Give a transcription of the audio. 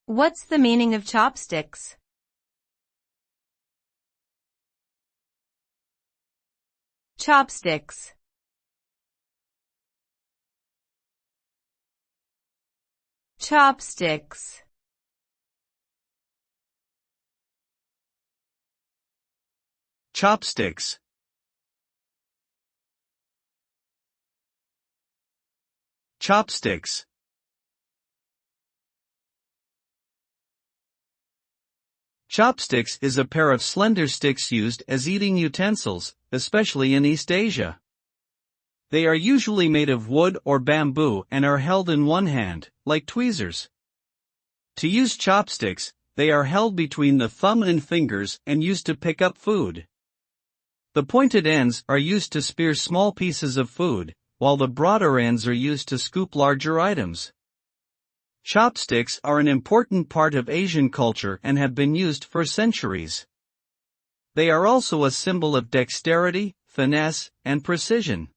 What's the meaning of chopsticks? Chopsticks. Chopsticks. Chopsticks. Chopsticks. Chopsticks is a pair of slender sticks used as eating utensils, especially in East Asia. They are usually made of wood or bamboo and are held in one hand, like tweezers. To use chopsticks, they are held between the thumb and fingers and used to pick up food. The pointed ends are used to spear small pieces of food, while the broader ends are used to scoop larger items. Chopsticks are an important part of Asian culture and have been used for centuries. They are also a symbol of dexterity, finesse, and precision.